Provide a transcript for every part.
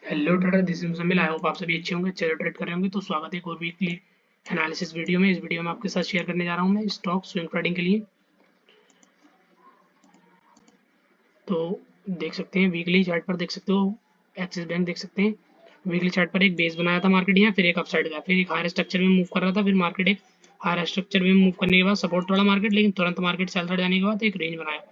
Hello trader, this is Muzammil. I hope आप सभी अच्छे होंगे, अच्छे से ट्रेड कर रहे होंगे। तो स्वागत है एक और वीकली एनालिसिस वीडियो में। इस वीडियो में आपके साथ शेयर करने जा रहा हूं मैं स्टॉक स्विंग ट्रेडिंग के लिए। तो देख सकते हैं वीकली चार्ट पर, देख सकते हो एक्सिस बैंक देख सकते हैं। वीकली चार्ट पर एक बेस बनाया था मार्केट यहाँ, फिर एक अपसाइड गया, फिर एक हायर स्ट्रक्चर में मूव कर रहा था, फिर मार्केट एक हायर स्ट्रक्चर में मूव करने के बाद सपोर्ट तोड़ा मार्केट, लेकिन तुरंत मार्केट सेल साइड जाने के बाद एक रेंज बनाया,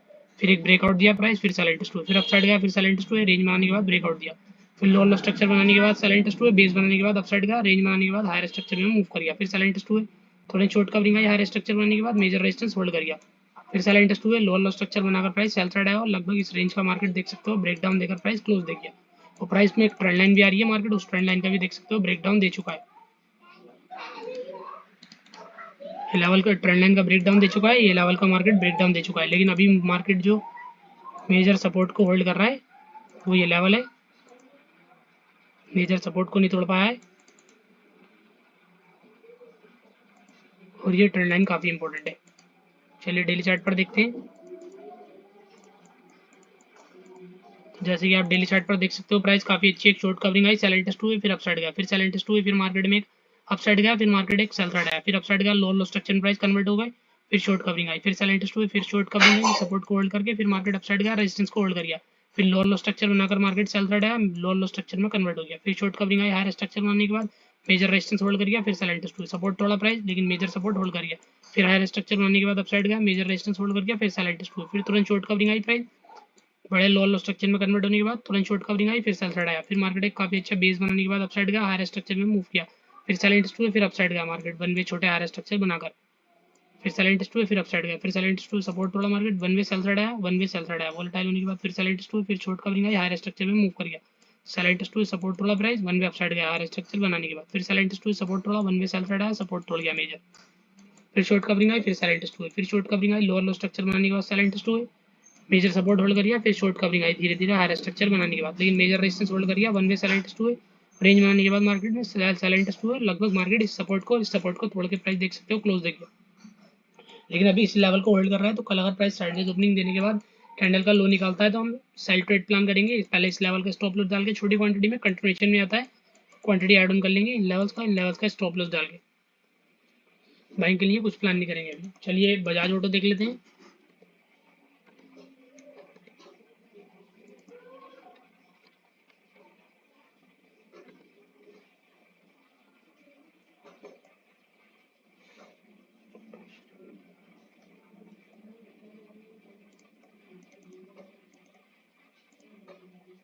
फिर एक ब्रेकआउट दिया प्राइस, फिर सेल इंटरेस्ट हुए, फिर अपसाइड गया, फिर सेल इंटरेस्ट हुए, रेंज बनाने के बाद ब्रेकआउट दिया, फिर लोअर स्ट्रक्चर बनाने के बाद सेल इंटरेस्ट हुए, बेस बनाने के बाद अपसाइड गया, रेंज बनाने के बाद हायर स्ट्रक्चर में मूव कर गया, फिर सेल इंटरेस्ट हुए, थोड़ी शॉर्ट कवरिंग आई, हायर स्ट्रक्चर बनाने के बाद मेजर रेजिस्टेंस होल्ड कर गया, फिर सेल इंटरेस्ट हुए, लोअर स्ट्रक्चर बनाकर प्राइस सेल साइड आया और लगभग इस रेंज का मार्केट देख सकते हो ब्रेकडाउन देकर प्राइस क्लोज दे गया। और प्राइस में एक ट्रेंड लाइन भी आ रही है, मार्केट उस ट्रेंड लाइन का भी देख सकते हो ब्रेकडाउन दे चुका है। ये लेवल का ट्रेंड लाइन का ब्रेकडाउन दे चुका है, ये लेवल का मार्केट ब्रेकडाउन दे चुका है, लेकिन अभी मार्केट जो मेजर सपोर्ट को होल्ड कर रहा है वो ये लेवल है, मेजर सपोर्ट को नहीं तोड़ पाया है। और ये ट्रेंड लाइन काफ़ी इंपॉर्टेंट है। चलिए डेली चार्ट पर देखते हैं। जैसे कि आप डेली चार्ट पर देख सकते हो, प्राइस काफ़ी अच्छी एक शॉर्ट कवरिंग आई, सेल टेस्ट हुई, फिर अपसाइड गया, फिर सेल टेस्ट हुई, फिर मार्केट में एक अपसाइड गया, फिर मार्केट एक सेल साइड आया, फिर अपसाइड गया, लोअर स्ट्रक्चर प्राइस कन्वर्ट हो गए, फिर शॉर्ट कवरिंग आई, फिर सेल टेस्ट हुई, फिर शॉर्ट कवरिंग आई, सपोर्ट को होल्ड करके फिर मार्केट अपसाइड गया, रेजिस्टेंस को होल्ड कर गया, फिर लोअर स्ट्रक्चर बनाकर मार्केट सेल साइड आया, लोअर स्ट्रक्चर में कन्वर्ट हो गया, फिर शॉर्ट कवरिंग आई, हायर स्ट्रक्चर बनाने के बाद मेजर रेजिस्टेंस होल्ड कर गया, फिर सेल टेस्ट हुई, सपोर्ट तोड़ा प्राइस, लेकिन मेजर सपोर्ट होल्ड कर गया, फिर हायर स्ट्रक्चर बनाने के बाद अपसाइड गया, मेजर रेजिस्टेंस होल्ड कर गया, फिर सेल टेस्ट हुई, फिर तुरंत शॉर्ट कवरिंग आई प्राइस, बड़े लोअर स्ट्रक्चर में कन्वर्ट होने के बाद तुरंत शॉर्ट कवरिंग आई, फिर सेल साइड आया, फिर मार्केट एक काफी अच्छा बेस बनाने के बाद अपसाइड गया, हायर स्ट्रक्चर में मूव किया, फिर सेल इंटरेस्ट हुए, फिर अपसाइड गया मार्केट वन वे छोटे हायर स्ट्रक्चर बनाकर, फिर सेल इंटरेस्ट हुए, फिर अपसाइड गया, फिर सेल इंटरेस्ट हुए, सपोर्ट तोड़ा market, one way cell side आया, वन वे सेल साइड आया, वोलेटाइल होने के बाद फिर सेल इंटरेस्ट हुए, फिर शॉर्ट कवरिंग आई, हायर स्ट्रक्चर में मूव कर गया, सेल इंटरेस्ट हुए, सपोर्ट तोड़ा प्राइस, वन वे अपसाइड गया हायर स्ट्रक्चर बनाने के बाद, फिर सेल इंटरेस्ट हुए, सपोर्ट तोड़ा, वन वे सेल साइड आया, सपोर्ट तोड़ गया मेजर, फिर शॉर्ट कवरिंग आई, फिर सेल इंटरेस्ट हुए, फिर शॉर्ट कवरिंग आई, लोअर स्ट्रक्चर बनाने के बाद सेल इंटरेस्ट हुए, मेजर सपोर्ट होल्ड करिए, फिर शॉर्ट कवरिंग आई धीरे धीरे हायर स्ट्रक्चर बनाने के बाद, लेकिन मेजर रेजिस्टेंस होल्ड करिए, वन वे सेल टेस्ट हुए, रेंज बनाने के बाद मार्केट में सेल टेस्ट हुए, लगभग मार्केट इस सपोर्ट को तोड़ के प्राइस देख सकते हो क्लोज देखिए, लेकिन अभी इस लेवल को होल्ड कर रहा है। तो कल अगर प्राइस साइडवेज ओपनिंग देने के बाद कैंडल का लो निकालता है तो हम सेल ट्रेड प्लान करेंगे। पहले इस लेवल का स्टॉप लॉस डाल के छोटी क्वांटिटी में, कंटिन्यूएशन में आता है क्वांटिटी ऐड ऑन कर लेंगे इन लेवल्स का स्टॉप लॉस डाल के। बाइंग के लिए कुछ प्लान नहीं करेंगे अभी। चलिए बजाज ऑटो देख लेते हैं।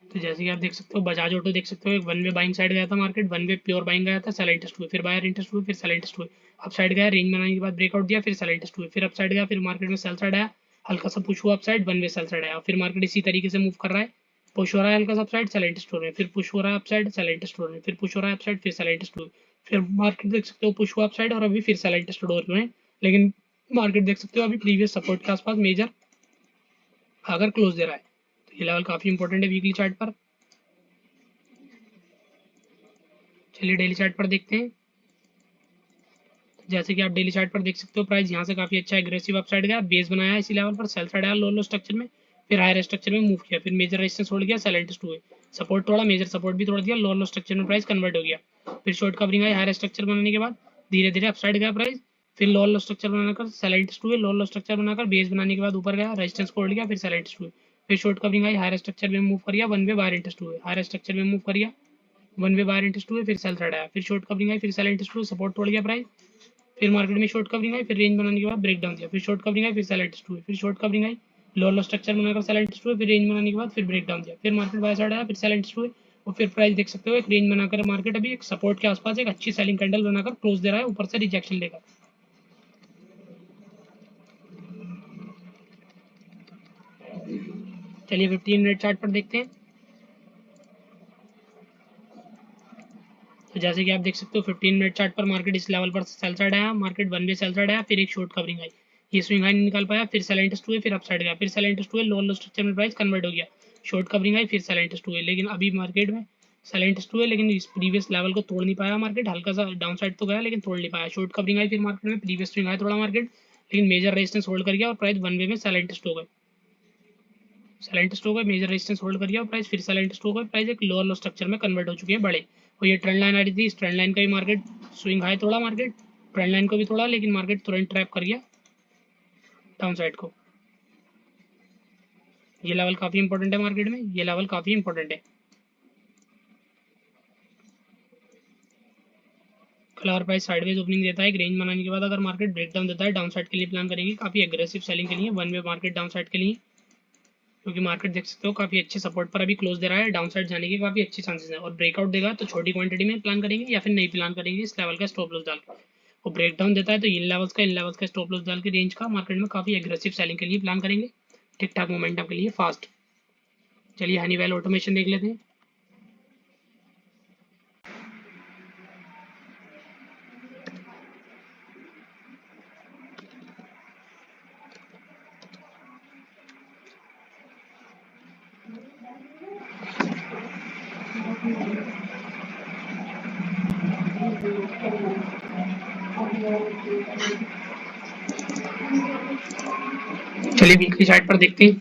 तो जैसे कि आप देख सकते हो, बजाज ऑटो देख सकते हो, एक वन वे बाइंग साइड गया था market, one way pure buying गया था, सेल इंटरेस्ट हुए, फिर बायर इंटरेस्ट हुए, फिर सेल इंटरेस्ट हुए, अप साइड गया, रेंज बनाने के बाद ब्रेकआउट दिया, फिर सेल इंटरेस्ट हुए, फिर अप साइड गया, फिर मार्केट में सेल साइड आया, हल्का सा पुश हुआ up side, one way cell side आया, फिर मार्केट इसी तरीके से मूव कर रहा है, पुश हो रहा है हल्का सा अप साइड, सेल इंटरेस्ट हो रहे हैं, फिर पुश हो रहा है अप साइड, सेल इंटरेस्ट हो रहे हैं, फिर पुश हो रहा है अप साइड, फिर सेल इंटरेस्ट हुए, फिर मार्केट देख सकते हो पुश हुआ अप साइड और अभी फिर सेल इंटरेस्ट हो रहे हैं, लेकिन मार्केट देख सकते हो अभी प्रीवियस सपोर्ट के आसपास मेजर अगर क्लोज दे रहा है। तो ये लेवल काफी इंपॉर्टेंट है वीकली चार्ट पर। चलिए डेली चार्ट पर देखते हैं। जैसे कि आप डेली चार्ट पर देख सकते हो, प्राइस यहाँ से काफी अच्छा एग्रेसिव अपसाइड गया, बेस बनाया इसी लेवल पर, सेल साइड आया लो स्ट्रक्चर में, फिर हायर स्ट्रक्चर में मूव किया, फिर मेजर रेजिस्टेंस छोड़ गया, सेल इंटरेस्ट हुए, सपोर्ट तोड़ा, मेजर सपोर्ट भी तोड़ दिया, लो स्ट्रक्चर में प्राइस कन्वर्ट हो गया, फिर शॉर्ट कवरिंग आई, हायर स्ट्रक्चर बनाने के बाद धीरे धीरे अपसाइड गया प्राइस, फिर लो स्ट्रक्चर बनाकर सेल इंटरेस्ट हुए, लो स्ट्रक्चर बनाकर बेस बनाने के बाद ऊपर गया, रेजिस्टेंस को होल्ड गया, फिर सेल इंटरेस्ट हुए, फिर शॉर्ट कवरिंग आई, हायर स्ट्रक्चर में मूव कर गया, वन वे बायर इंटरेस्ट हुए, हायर स्ट्रक्चर में मूव कर गया, वन वे बायर इंटरेस्ट हुए, फिर सेल साइड आया, फिर शॉर्ट कवरिंग आई, फिर सेल इंटरेस्ट हुए, सपोर्ट तोड़ गया प्राइस, फिर मार्केट में शॉर्ट कवरिंग आई, फिर रेंज बनाने के बाद ब्रेक डाउन दिया, फिर शॉर्ट कवरिंग आई, फिर सेल टेस्ट हुई, फिर शॉर्ट कवरिंग आई, लोअर स्ट्रक्चर बनाकर सेल टेस्ट हुए, फिर रेंज बनाने के बाद फिर ब्रेक डाउन दिया, फिर मार्केट बाय साइड आया, फिर सेल टेस्ट हुए, और फिर प्राइस देख सकते हो एक रेंज बनाकर मार्केट अभी एक सपोर्ट के आसपास एक अच्छी सेलिंग कैंडल बनाकर क्लोज दे रहा है, ऊपर से रिजेक्शन लेकर। चलिए 15 मिनट चार्ट पर देखते हैं। तो जैसे कि आप देख सकते हो 15 मिनट चार्ट पर मार्केट इस लेवल पर सेल साइड आया, market one way cell side आया, फिर एक शॉर्ट कवरिंग आई, ये स्विंग हाई नहीं निकाल पाया, फिर सेल इंटरेस्ट हुए, फिर अपसाइड गया, फिर सेल इंटरेस्ट हुए, लो स्ट्रक्चर में प्राइस कन्वर्ट हो गया, शॉर्ट कवरिंग आई, फिर सेल इंटरेस्ट हुए, लेकिन अभी मार्केट में सेल इंटरेस्ट हुए, लेकिन इस प्रीवियस लेवल को तोड़ नहीं पाया मार्केट, हल्का सा डाउन साइड तो गया लेकिन तोड़ नहीं पाया, शॉर्ट कवरिंग आई, फिर मार्केट में प्रीवियस स्विंग आया थोड़ा मार्केट, लेकिन मेजर रेजिस्टेंस होल्ड कर गया और प्राइस वन वे में सेल इंटरेस्ट हो गए। सेल टेस्ट हो गए, मेजर रेजिस्टेंस होल्ड कर गया और प्राइस फिर सेल टेस्ट हो गए, प्राइस एक लोअर लो स्ट्रक्चर में कन्वर्ट हो चुके हैं बड़े। और ये ट्रेंड लाइन आ रही थी, इस ट्रेंड लाइन का भी मार्केट स्विंग हाई तोड़ा, मार्केट ट्रेंड लाइन को भी तोड़ा, लेकिन मार्केट तुरंत ट्रैप कर गया डाउन साइड को। ये लेवल काफी इंपॉर्टेंट है मार्केट में, ये लेवल काफी इंपॉर्टेंट है। कल और प्राइस साइडवेज ओपनिंग देता है, एक रेंज बनाने के बाद अगर मार्केट ब्रेकडाउन देता है, डाउन साइड के लिए प्लान करेंगे, काफी एग्रेसिव सेलिंग के लिए, one way market down side के लिए, क्योंकि मार्केट देख सकते हो काफी अच्छे सपोर्ट पर अभी क्लोज दे रहा है, डाउन साइड जाने के काफी अच्छे चांसेस है। और ब्रेकआउट देगा तो छोटी क्वांटिटी में प्लान करेंगे या फिर नहीं प्लान करेंगे, इस लेवल का स्टॉप लॉस डाल के। और ब्रेकडाउन देता है तो इन लेवल्स का स्टॉप लॉस डाल के रेंज का मार्केट में काफी एग्रेसिव सेलिंग के लिए प्लान करेंगे, ठीक ठाक मोमेंटम के लिए फास्ट। चलिए हनीवेल ऑटोमेशन देख लेते हैं। चलिए वीकली चार्ट पर देखते हैं।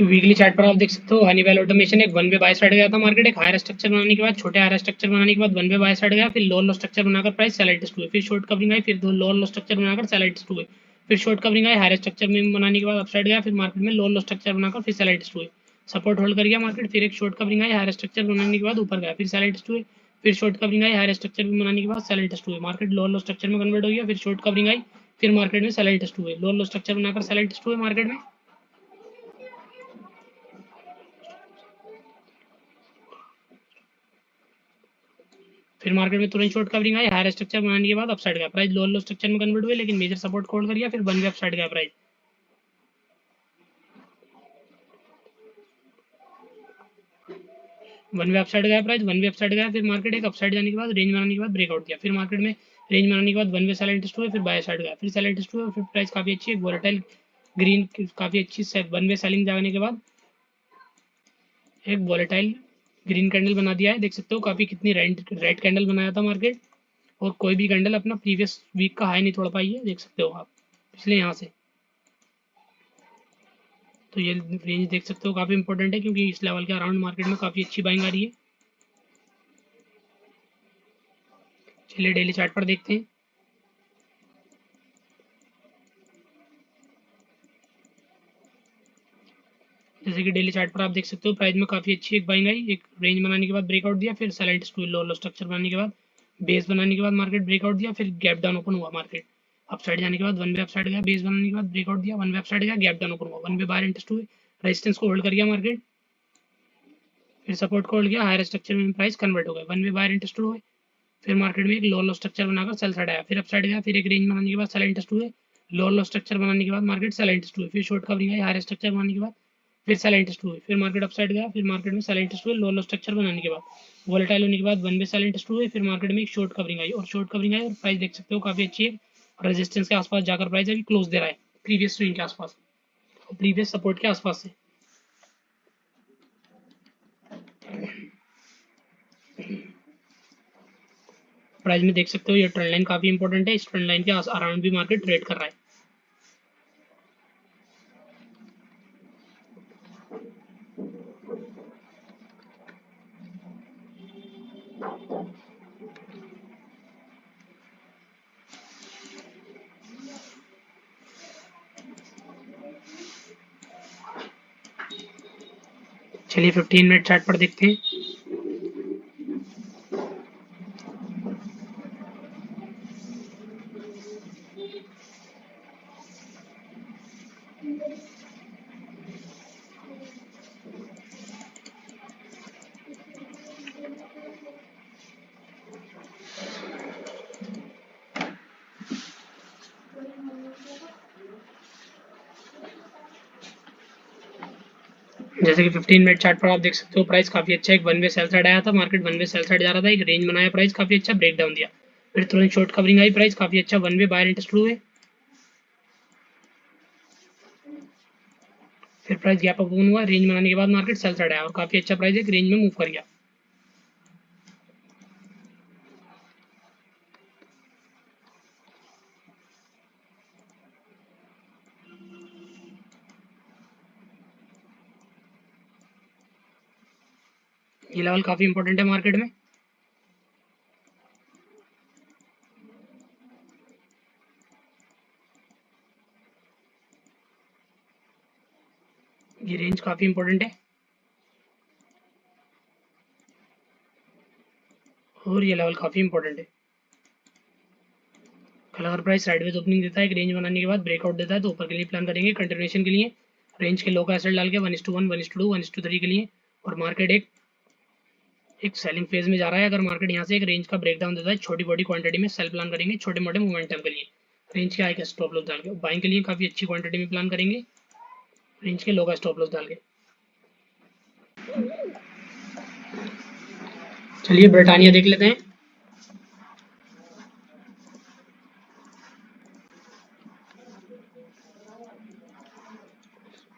वीकली चार्ट पर आप देख सकते हो हनीवेल ऑटोमेशन एक वन वे बाय साइड गया था मार्केट, एक हायर स्ट्रक्चर बनाने के बाद, छोटे हायर स्ट्रक्चर बनाने के बाद वन वे बाय साइड गया, फिर लो लो स्ट्रक्चर बनाकर प्राइस सेल टेस्ट हुए, फिर शॉर्ट कवरिंग आई, फिर दो लो लो स्ट्रक्चर बनाकर सेल टेस्ट हुए, फिर शॉर्ट कवरिंग आई, हायर स्ट्रक्चर में बनाने के बाद अपसाइड गया, फिर मार्केट में लो लो स्ट्रक्चर बनाकर फिर सेल टेस्ट हुए, सपोर्ट होल्ड कर गया मार्केट, फिर एक शॉर्ट कवरिंग आई, हायर स्ट्रक्चर बनाने के बाद ऊपर गया, फिर सेल टेस्ट हुए, फिर शॉर्ट कवरिंग आई, हायर स्ट्रक्चर बनाने के बाद सेल टेस्ट हुए, मार्केट लो लो स्ट्रक्चर में कन्वर्ट हो गया, फिर शॉर्ट कवरिंग आई, फिर मार्केट में सेल टेस्ट हुए, लो लो स्ट्रक्चर बनाकर सेल टेस्ट हुए मार्केट में, फिर मार्केट में तुरंत शॉर्ट कवरिंग आई, हायर स्ट्रक्चर बनाने के बाद अपसाइड गया, प्राइस लो लो स्ट्रक्चर में कन्वर्ट हुए, लेकिन मेजर सपोर्ट होल्ड कर गया, फिर वन वे अपसाइड गया प्राइस, वन वे अपसाइड गया प्राइस, वन वे अपसाइड गया, फिर मार्केट एक अपसाइड जाने के बाद रेंज बनाने के बाद ब्रेकआउट किया, फिर मार्केट में रेंज बनाने के बाद वन वे सेल टेस्ट हुए, फिर बाय साइड गया, फिर सेल टेस्ट हुए, फिर प्राइस काफी अच्छी एक वोलेटाइल ग्रीन काफी अच्छी वन वे सेलिंग जाने के बाद एक वोलेटाइल ग्रीन कैंडल बना दिया है, देख सकते हो काफी कितनी रेड कैंडल बनाया था मार्केट, और कोई भी कैंडल अपना प्रीवियस वीक का हाई नहीं तोड़ पाई है, देख सकते हो आप, इसलिए यहाँ से तो ये रेंज देख सकते हो काफी इंपॉर्टेंट है, क्योंकि इस लेवल के अराउंड मार्केट में काफी अच्छी बाइंग आ रही है। चलिए डेली चार्ट पर देखते हैं। जैसे कि डेली चार्ट पर आप देख सकते हो प्राइस में काफी अच्छी एक बाइंग आई, एक रेंज बनाने के बाद ब्रेकआउट दिया, फिर सेल टेस्ट हुई, लो लो स्ट्रक्चर बनाने के बाद बेस बनाने के बाद मार्केट ब्रेकआउट दिया, फिर गैप डाउन ओपन हुआ मार्केट, अपसाइड जाने के बाद वन वे अपसाइड गया, बेस बनाने के बाद ब्रेकआउट दिया, वन वे अपसाइड गया, गैप डाउन ओपन हुआ, वन वे बाहर इंटरेस्ट हुए, रेजिस्टेंस को होल्ड कर गया मार्केट, फिर सपोर्ट को होल्ड किया, हायर स्ट्रक्चर में प्राइस कन्वर्ट हो गए, वन वे बाहर इंटरेस्ट हुए, फिर मार्केट में एक लो लो स्ट्रक्चर बनाकर सेल साइड आया, फिर अपसाइड गया, फिर एक रेंज बनाने के बाद सेल इंटरेस्ट हुए, लो लो स्ट्रक्चर बनाने के बाद मार्केट सेल इंटरेस्ट हुए, फिर शॉर्ट कवरिंग आई, हायर स्ट्रक्चर बनाने के बाद फिर सेल इंटरेस्ट हुए, फिर मार्केट अपसाइड गया, फिर मार्केट में सेल इंटरेस्ट हुए, लो लो स्ट्रक्चर बनाने के बाद वोलेटाइल होने के बाद वन वे सेल इंटरेस्ट हुए, फिर मार्केट में एक शॉर्ट कवरिंग आई, और शॉर्ट कवरिंग आई और प्राइस देख सकते हो काफी अच्छी है, रेजिस्टेंस के आसपास जाकर प्राइस अभी क्लोज दे रहा है, प्रीवियस स्विंग के आसपास, प्रीवियस सपोर्ट के आसपास से। प्राइस में देख सकते हो ये ट्रेंड लाइन काफी इंपॉर्टेंट है, इस ट्रेंड लाइन के अराउंड भी मार्केट ट्रेड कर रहा है। चलिए 15 मिनट चार्ट पर देखते हैं। जैसे कि 15 मिनट चार्ट पर आप देख सकते हो प्राइस काफी अच्छा एक वन वे सेल साइड आया था, market one way sell side जा रहा था, एक रेंज बनाया प्राइस काफी अच्छा ब्रेक डाउन दिया, फिर तुरंत शॉर्ट कवरिंग आई, प्राइस काफी अच्छा वन वे बायर इंटरेस्ट हुए, फिर प्राइस गैप अप ओपन हुआ, रेंज बनाने के बाद मार्केट सेल साइड आया और काफी अच्छा प्राइस एक रेंज में मूव कर गया। ये लेवल काफी इंपॉर्टेंट है मार्केट में। ये रेंज काफी इंपॉर्टेंट है और ये लेवल काफी इंपॉर्टेंट है। कल अगर प्राइस साइडवेज ओपनिंग देता है, एक रेंज बनाने के बाद ब्रेकआउट देता है, तो ऊपर के लिए प्लान करेंगे कंटिन्यूएशन के लिए। रेंज के लो का एसएल डाल के 1:1, 1:2, 1:3 के लिए। और मार्केट एक सेलिंग फेज में जा रहा है। अगर मार्केट यहाँ से एक रेंज का ब्रेकडाउन देता है, छोटी बड़ी क्वांटिटी में सेल प्लान करेंगे, छोटे मोटे मोमेंटम के लिए। रेंज के हाई का स्टॉप लॉस डाल के बाइंग के लिए काफी अच्छी क्वांटिटी में प्लान करेंगे, रेंज के लो का स्टॉप लॉस डाल के। चलिए ब्रिटानिया देख लेते हैं।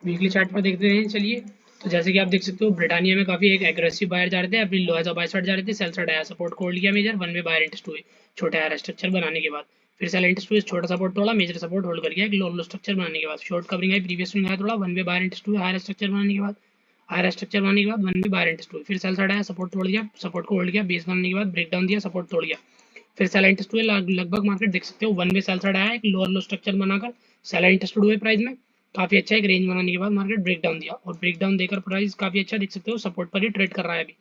वीकली चार्ट पर देखते हैं चलिए। तो जैसे कि आप देख सकते हो, ब्रिटानिया में काफी एक एग्रेसिव बायर जा रहे थे, अभी low as a buy side जा रहे थे, सेल साइड आया, सपोर्ट को होल्ड किया major, one way buyer interest हुए, छोटा हायर स्ट्रक्चर बनाने के बाद। फिर सेल इंटरेस्ट हुए, छोटा सपोर्ट तोड़ा, मेजर सपोर्ट होल्ड कर गया, एक लो स्ट्रक्चर बनाने के बाद शॉर्ट कवरिंग आई, प्रीवियस स्विंग आया थोड़ा, वन वे बायर इंटरेस्ट हुए, हायर स्ट्रक्चर बनाने के बाद। हायर स्ट्रक्चर बनाने के बाद वन वे बायर इंटरेस्ट हुए, फिर सेल साइड आया, सपोर्ट तोड़ दिया, सपोर्ट को होल्ड किया, बेस बनाने के बाद ब्रेक डाउन दिया, सपोर्ट तोड़ गया। फिर सेल इंटरेस्ट हुए, लगभग मार्केट देख सकते हो वन वे सेल साइड आया, एक लोअर लो स्ट्रक्चर बनाकर सेल इंटरेस्टेड हुए प्राइस में। काफी अच्छा एक रेंज बनाने के बाद मार्केट ब्रेक डाउन दिया, और ब्रेक डाउन देकर प्राइस काफी अच्छा देख सकते हो सपोर्ट पर ही ट्रेड कर रहा है अभी।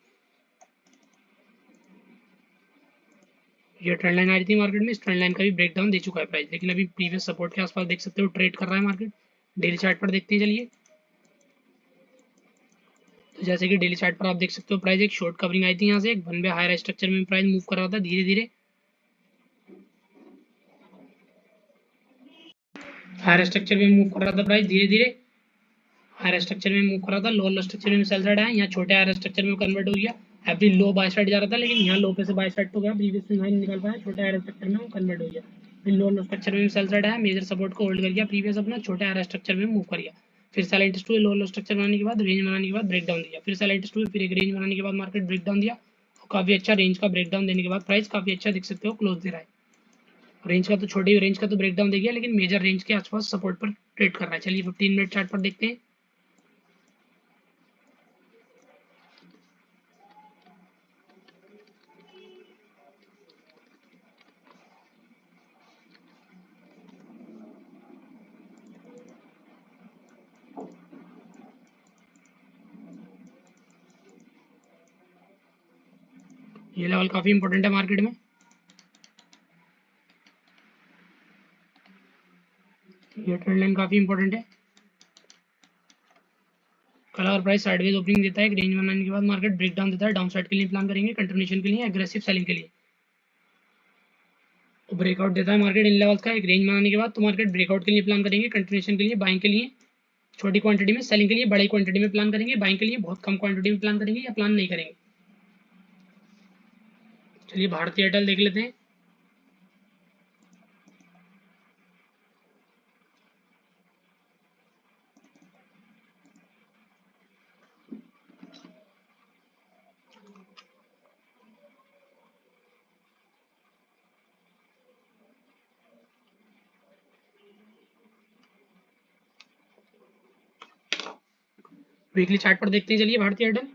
ये ट्रेंड लाइन आ रही थी मार्केट में, इस ट्रेंड लाइन का भी ब्रेक डाउन दे चुका है प्राइस, लेकिन अभी प्रीवियस सपोर्ट के आसपास देख सकते हो ट्रेड कर रहा है मार्केट। डेली चार्ट पर देखते हैं चलिए। तो जैसे कि डेली चार्ट पर आप देख सकते हो, प्राइस एक शॉर्ट कवरिंग आई थी यहाँ से, एक वन वे हायर स्ट्रक्चर में प्राइस मूव कर रहा था धीरे धीरे। हायर स्ट्रक्चर में मूव कर रहा था प्राइस धीरे धीरे, हायर स्ट्रक्चर में मूव कर रहा था, लोअर स्ट्रक्चर में सेल साइड आया, यहाँ छोटे हायर स्ट्रक्चर में कन्वर्ट हो गया। अभी लो बाय साइड जा रहा था, लेकिन यहाँ लो पे से बाय साइड तो गया, प्रीवियस में नहीं निकल पाया, छोटे हायर स्ट्रक्चर में वो कन्वर्ट हो गया। फिर लोअर स्ट्रक्चर में सेल साइड आया, मेजर सपोर्ट को होल्ड कर गया, प्रीवियस अपना छोटे हायर स्ट्रक्चर में मूव कर गया। फिर सेल इंटरेस्ट हुए, लोअर स्ट्रक्चर बनाने के बाद रेंज बनाने के बाद ब्रेक डाउन दिया, फिर सेल इंटरेस्ट हुए, फिर एक रेंज बनाने के बाद मार्केट ब्रेक डाउन दिया। काफी अच्छा रेंज का ब्रेक डाउन देने के बाद प्राइस काफी अच्छा देख सकते हो क्लोज दे रहा है। रेंज का तो छोटे रेंज का तो ब्रेक डाउन दे गया, लेकिन मेजर रेंज के आसपास सपोर्ट पर ट्रेड कर रहा है। चलिए 15 मिनट चार्ट पर देखते हैं। ये लेवल काफी इंपॉर्टेंट है मार्केट में। ये ट्रेंड लाइन काफी इंपॉर्टेंट है। कल अगर प्राइस साइडवेज ओपनिंग देता है, एक रेंज बनाने के बाद मार्केट ब्रेक डाउन देता है, डाउन साइड के लिए प्लान करेंगे, कंटिन्यूएशन के लिए, एग्रेसिव सेलिंग के लिए। तो ब्रेकआउट देता है मार्केट इन लेवल्स का, एक रेंज बनाने के बाद, तो मार्केट ब्रेकआउट के लिए प्लान करेंगे, कंटिन्यूएशन के लिए, बाइंग के लिए छोटी क्वांटिटी में, सेलिंग के लिए बड़ी क्वांटिटी में प्लान करेंगे, बाइंग के लिए बहुत कम क्वांटिटी में प्लान करेंगे या प्लान नहीं करेंगे। चलिए भारतीय एयरटेल देख लेते हैं। वीकली चार्ट पर देखते हैं चलिए भारतीय एयरटेल।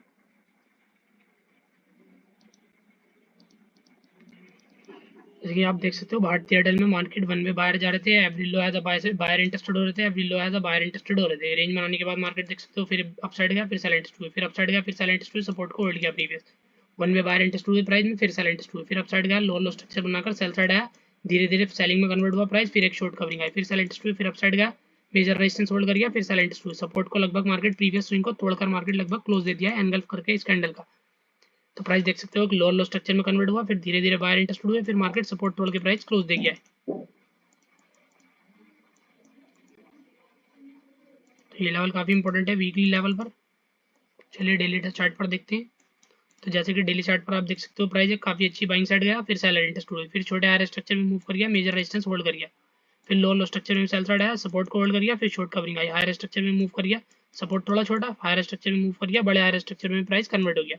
जैसे कि आप देख सकते हो, भारतीय एयरटेल में मार्केट वन में बाहर जा रहे थे, every low as a buyer interested हो रहे थे, every low as a buyer interested हो रहे थे। रेंज बनाने के बाद मार्केट देख सकते हो, फिर अपसाइड गया, फिर सेल इंटरेस्ट हुए, फिर अपसाइड गया, फिर सेल इंटरेस्ट हुए, सपोर्ट को होल्ड किया प्रीवियस वन में बायर इंटरेस्ट हुए प्राइस में, फिर सेल इंटरेस्ट हुए, फिर अपसाइड गया, लो लो स्ट्रक्चर बनाकर सेल साइड आया, धीरे धीरे सेलिंग में कन्वर्ट हुआ प्राइस, फिर एक शॉर्ट कवरिंग आई, फिर सेल इंटरेस्ट हुए, फिर अपसाइड गया, मेजर रेजिस्टेंस होल्ड कर गया, फिर सेल इंटरेस्ट हुए, सपोर्ट को लगभग मार्केट प्रीवियस स्विंग को तोड़कर मार्केट लगभग क्लोज दे दिया है एनगल्फ करके इस कैंडल का। तो प्राइस देख सकते हो कि लोअर लो स्ट्रक्चर में कन्वर्ट हुआ, फिर धीरे धीरे बायर इंटरेस्ट हुए, फिर मार्केट सपोर्ट तोड़ के प्राइस क्लोज दे गया है। तो ये लेवल काफी इंपॉर्टेंट है वीकली लेवल पर। चलिए डेली चार्ट पर देखते हैं। तो जैसे कि डेली चार्ट पर आप देख सकते हो, प्राइस एक काफी अच्छी बाइंग साइड गया, फिर सेलर इंटरेस्ट हुए, फिर छोटे हायर स्ट्रक्चर में मूव कर गया, मेजर रेजिस्टेंस होल्ड कर गया, फिर लो लो स्ट्रक्चर में सेल साइड आया, सपोर्ट को होल्ड कर गया, फिर शॉर्ट कवरिंग आई, हायर स्ट्रक्चर में मूव कर गया, सपोर्ट थोड़ा छोटा, हायर स्ट्रक्चर में मूव कर गया, बड़े हायर स्ट्रक्चर में प्राइस कन्वर्ट हो गया।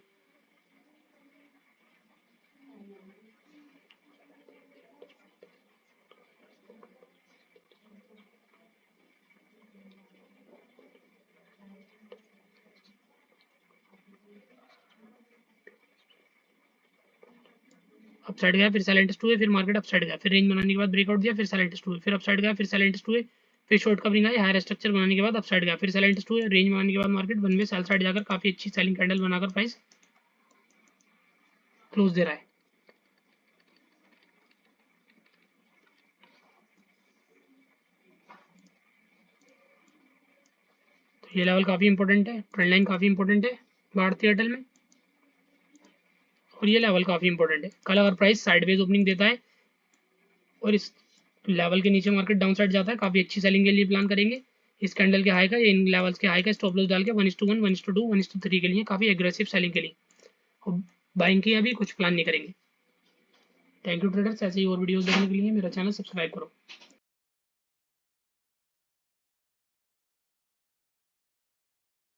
अपसाइड गया, फिर सेल टेस्ट हुए, फिर मार्केट अपसाइड गया, फिर रेंज बनाने के बाद ब्रेकआउट दिया, फिर सेल टेस्ट हुए, फिर अपसाइड गया, फिर सेल टेस्ट हुए, फिर शॉर्ट कवरिंग आई, हायर स्ट्रक्चर बनाने के बाद अपसाइड गया, फिर सेल टेस्ट हुए, रेंज बनाने के बाद market one way sell side जाकर काफी अच्छी सेलिंग कैंडल बनाकर प्राइस क्लोज दे रहा है। तो ये लेवल काफी इंपॉर्टेंट है, ट्रेंड लाइन काफी इंपॉर्टेंट है भारतीय एयरटेल में, और ये लेवल काफी इंपॉर्टेंट है। कल अगर प्राइस साइडवेज ओपनिंग देता है और इस लेवल के नीचे मार्केट डाउन साइड जाता है, काफी अच्छी सेलिंग के लिए प्लान करेंगे। इस कैंडल के हाई का, इन लेवल्स के हाई का स्टॉप लॉस डाल के 1:1, 1:2, 1:3 के लिए काफी एग्रेसिव सेलिंग के लिए, और बाइंग की अभी कुछ प्लान नहीं करेंगे। थैंक यू ट्रेडर्स, ऐसे ही और वीडियोस देखने के लिए मेरा चैनल सब्सक्राइब करो।